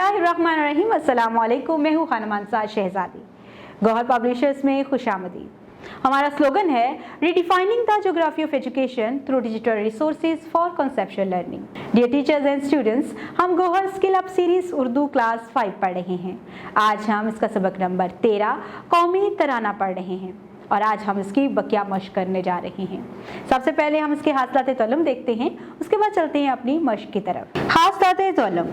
बिस्मिल्लाहिर्रहमानिर्रहीम। अस्सलाम वालेकुम। मैं हूँ खानम अंसार शहजादी। गौहर पब्लिशर्स में खुशामदीद। हमारा स्लोगन है redefining the geography of education through digital resources for conceptual learning. Dear teachers and students, हम Gohar skill up series Urdu class 5 पढ़ रहे हैं। आज हम इसका सबक नंबर 13 कौमी तराना पढ़ रहे हैं और आज हम इसकी बकिया मश्क करने जा रहे हैं। सबसे पहले हम इसके हासलात तलम देखते हैं, उसके बाद चलते हैं अपनी मश्क की तरफ। हासलात तलम,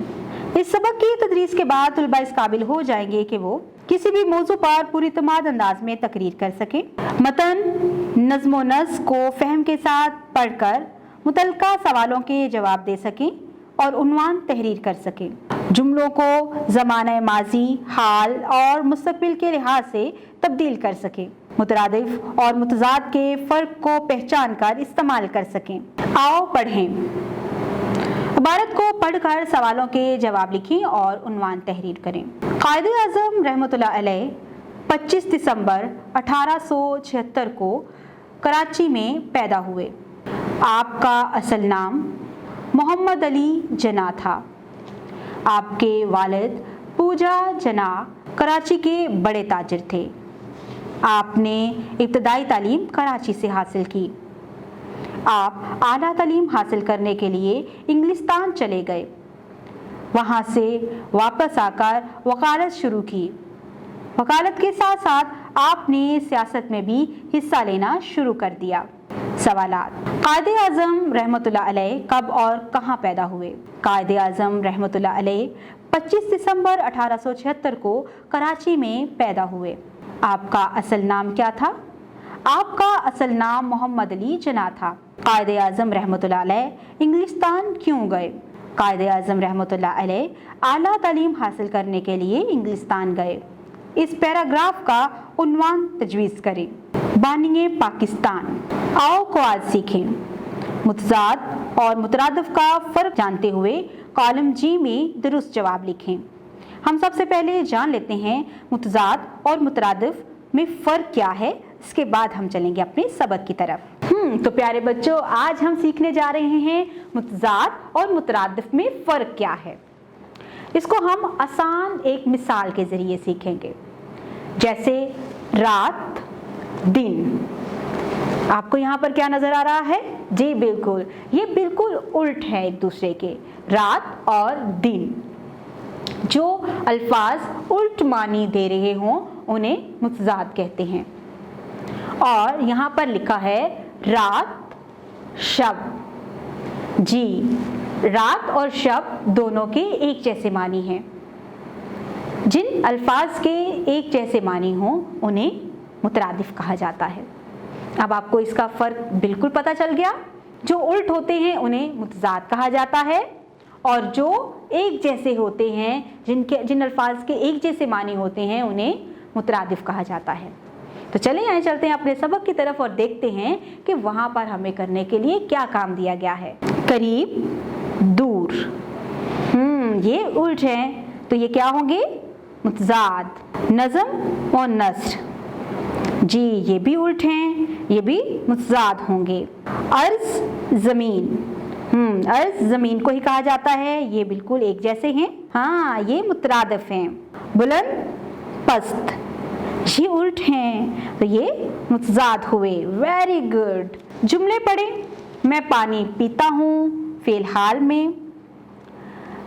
इस सबक की तदरीस के बाद तलबा इस काबिल हो जाएंगे कि वो किसी भी मौजू पर पूरी तमाद अंदाज में तकरीर कर सकें, मतन नज़्म व नस्र को फ़हम के साथ पढ़कर मुतल्लिका सवालों के जवाब दे सकें और उन्वान तहरीर कर सकें। जुमलों को ज़माना माजी, हाल और मुस्तक़बिल के लिहाज से तब्दील कर सकें, मुतरादिफ और मुतज़ाद के फ़र्क को पहचान कर इस्तेमाल कर सकें। आओ पढ़ें। इबारत को पढ़कर सवालों के जवाब लिखें और उन्वान तहरीर करें। कायद-ए-आज़म रहमतुल्लाह अलैह 25 दिसंबर 1876 को कराची में पैदा हुए। आपका असल नाम मोहम्मद अली जना था। आपके वालिद पूजा जना कराची के बड़े ताजिर थे। आपने इब्तदाई तालीम कराची से हासिल की। आप आला तालीम हासिल करने के लिए इंग्लिस्तान चले गए। वहाँ से वापस आकर वकालत शुरू की। वकालत के साथ साथ आपने सियासत में भी हिस्सा लेना शुरू कर दिया। सवालात: कायद-ए-आज़म रहमतुल्लाह अलैह कब और कहाँ पैदा हुए? कायद-ए-आज़म रहमतुल्लाह अलैह 25 दिसंबर 1876 को कराची में पैदा हुए। आपका असल नाम क्या था? आपका असल नाम मोहम्मद अली जना था। कायद-ए-आज़म रहमतुल्लाह अलैह इंग्लिस्तान क्यों गए? कायद-ए-आज़म रहमतुल्लाह अलैह आला तालीम हासिल करने के लिए इंग्लिस्तान गए। इस पैराग्राफ का उन्वान तजवीज़ करें। बानिए पाकिस्तान। आओ को आज सीखें। मुतज़ाद और मुतरादिफ का फ़र्क जानते हुए कॉलम जी में दुरुस्त जवाब लिखें। हम सबसे पहले जान लेते हैं मुतज़ाद और मुतरादिफ में फ़र्क क्या है, इसके बाद हम चलेंगे अपने सबक की तरफ। तो प्यारे बच्चों, आज हम सीखने जा रहे हैं मुतज़ाद और मुतरादिफ में फ़र्क क्या है। इसको हम आसान एक मिसाल के ज़रिए सीखेंगे, जैसे रात दिन। आपको यहाँ पर क्या नज़र आ रहा है? जी बिल्कुल, ये बिल्कुल उल्ट है एक दूसरे के, रात और दिन। जो अल्फाज उल्ट मानी दे रहे हों उन्हें मुतज़ाद कहते हैं। और यहाँ पर लिखा है रात शब। जी, रात और शब दोनों के एक जैसे मानी हैं। जिन अल्फाज के एक जैसे मानी हों उन्हें मुतरादिफ कहा जाता है। अब आपको इसका फ़र्क बिल्कुल पता चल गया। जो उल्ट होते हैं उन्हें मुतज़ाद कहा जाता है और जो एक जैसे होते हैं, जिन अल्फाज के एक जैसे मानी होते हैं, उन्हें मुतरादिफ कहा जाता है। तो चलिए आइए चलते हैं अपने सबक की तरफ और देखते हैं कि वहाँ पर हमें करने के लिए क्या काम दिया गया है। करीब दूर, ये उल्ट हैं, तो ये क्या होंगे? मुतज़ाद। नज़्म और नस्र, जी ये भी उल्ट हैं, ये भी मुतज़ाद होंगे। अर्ज़ ज़मीन, अर्ज़ ज़मीन को ही कहा जाता है, ये बिल्कुल एक जैसे हैं। हाँ, ये मुतरादिफ हैं। बुलंद पस्त, ये उल्ट हैं, तो ये मुतज़ाद हुए। Very good. जुमले पढ़ें। मैं पानी पीता हूँ, फ़ेल हाल में।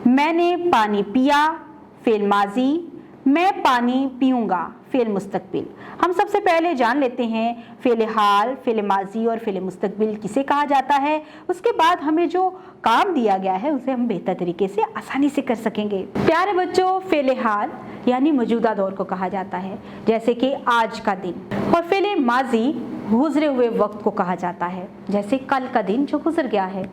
मैंने पानी पिया, फ़ेल माजी। मैं पानी पीऊँगा, फ़ेल मुस्तक़बिल। हम सबसे पहले जान लेते हैं फ़ेल हाल, फ़ेल माजी और फ़ेल मुस्तक़बिल किसे कहा जाता है। उसके बाद हमें जो काम दिया गया है उसे हम बेहतर तरीके से आसानी से कर सकेंगे। प्यारे बच्चों, फ़ेल हाल यानी मौजूदा दौर को कहा जाता है, जैसे कि आज का दिन। और फ़ेल माजी गुजरे हुए वक्त को कहा जाता है, जैसे कल का दिन जो गुजर गया है।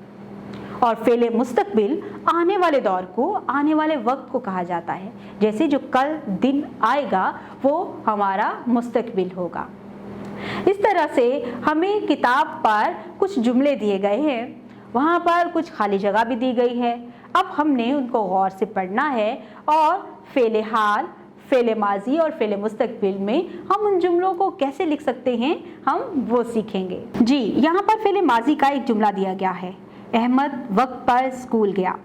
और फ़ेल मुस्तक़बिल आने वाले दौर को, आने वाले वक्त को कहा जाता है, जैसे जो कल दिन आएगा वो हमारा मुस्तक़बिल होगा। इस तरह से हमें किताब पर कुछ जुमले दिए गए हैं, वहाँ पर कुछ खाली जगह भी दी गई है। अब हमने उनको गौर से पढ़ना है और फ़ेल हाल, फ़ेल माजी और फ़ेल मुस्तक़बिल में हम उन जुमलों को कैसे लिख सकते हैं, हम वो सीखेंगे। जी, यहाँ पर फ़ेल माजी का एक जुमला दिया गया है, अहमद वक्त पर स्कूल गया।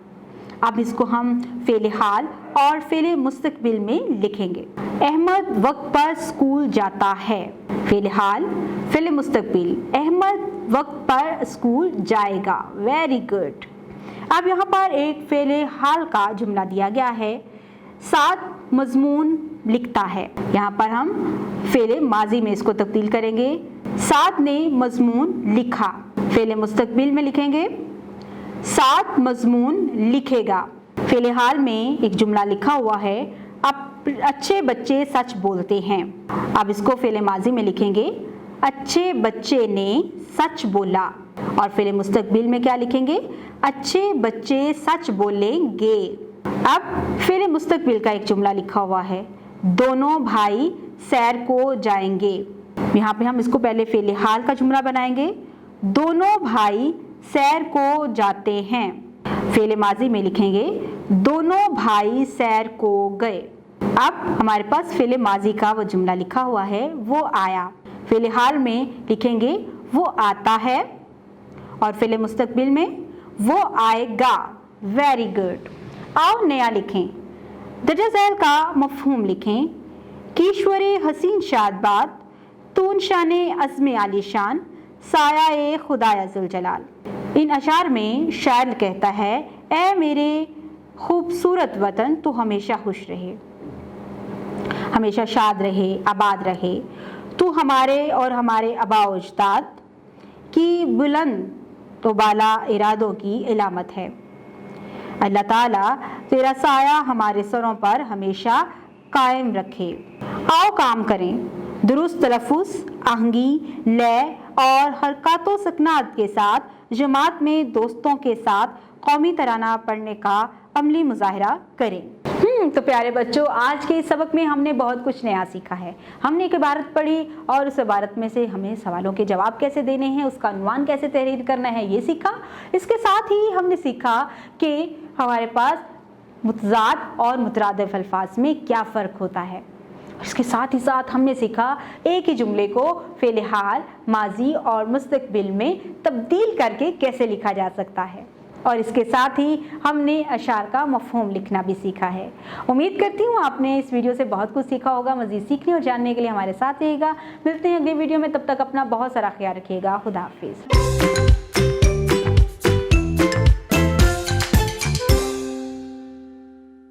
अब इसको हम फ़ेल हाल और फ़ेल मुस्तकबिल में लिखेंगे। अहमद वक्त पर स्कूल जाता है। फ़ेल हाल, फ़ेल मुस्तकबिल, अहमद वक्त पर स्कूल जाएगा। Very good. अब यहाँ पर एक फ़ेल हाल का जुमला दिया गया है, साथ मजमून लिखता है। यहाँ पर हम फ़ेल माजी में इसको तब्दील करेंगे, साथ ने मजमून लिखा। फ़ेल मुस्तकबिल में लिखेंगे, साथ मजमून लिखेगा। फ़ेल हाल में एक जुमला लिखा हुआ है, अब अच्छे बच्चे सच बोलते हैं। अब इसको फ़ेल माजी में लिखेंगे, अच्छे बच्चे ने सच बोला। और फ़ेल मुस्तकबिल में क्या लिखेंगे, अच्छे बच्चे सच बोलेंगे। अब फ़ेल मुस्तकबिल का एक जुमला लिखा हुआ है, दोनों भाई सैर को जाएंगे। यहाँ पे हम इसको पहले फ़ेल हाल का जुमला बनाएंगे, दोनों भाई सैर को जाते हैं। फ़ेल माजी में लिखेंगे, दोनों भाई सैर को गए। अब हमारे पास फ़ेल माजी का वो जुमला लिखा हुआ है, वो आया। फ़ेल हाल में लिखेंगे, वो आता है। और फ़ेल मुस्तकबिल में वो आएगा। Very good. आओ नया लिखें। दरअसल का मफ़हूम लिखें, कीश्वरे हसीन शादबाद, तून शाने अज़्म आलीशान, साया खुदाया ज़ुल जलाल। इन अशार में शायर कहता है, ए मेरे खूबसूरत वतन तू हमेशा खुश रहे, हमेशा शाद रहे, आबाद रहे। तू हमारे और हमारे आबा अजदाद की बुलंद तो बाला इरादों की इलामत है। अल्लाह ताला तेरा साया हमारे सरों पर हमेशा कायम रखे। आओ काम करें, दुरुस्त तलफ़ुज़, आहंगी, लय और हरकत व सकनात के साथ जमात में दोस्तों के साथ कौमी तराना पढ़ने का अमली मुज़ाहरा करें। तो प्यारे बच्चों, आज के इस सबक में हमने बहुत कुछ नया सीखा है। हमने एक इबारत पढ़ी और उस इबारत में से हमें सवालों के जवाब कैसे देने हैं, उसका अनुमान कैसे तहरीर करना है, ये सीखा। इसके साथ ही हमने सीखा कि हमारे पास मुतज़ाद और मुतरादिफ अल्फाज में क्या फ़र्क होता है। इसके साथ ही साथ हमने सीखा एक ही जुमले को फ़ेल हाल, माजी और मुस्तकबिल में तब्दील करके कैसे लिखा जा सकता है। और इसके साथ ही हमने अशार का मफ़हूम लिखना भी सीखा है। उम्मीद करती हूँ आपने इस वीडियो से बहुत कुछ सीखा होगा। मज़ीद सीखने और जानने के लिए हमारे साथ रहिएगा। मिलते हैं अगले वीडियो में, तब तक अपना बहुत सारा ख्याल रखिएगा। खुदा हाफिज़।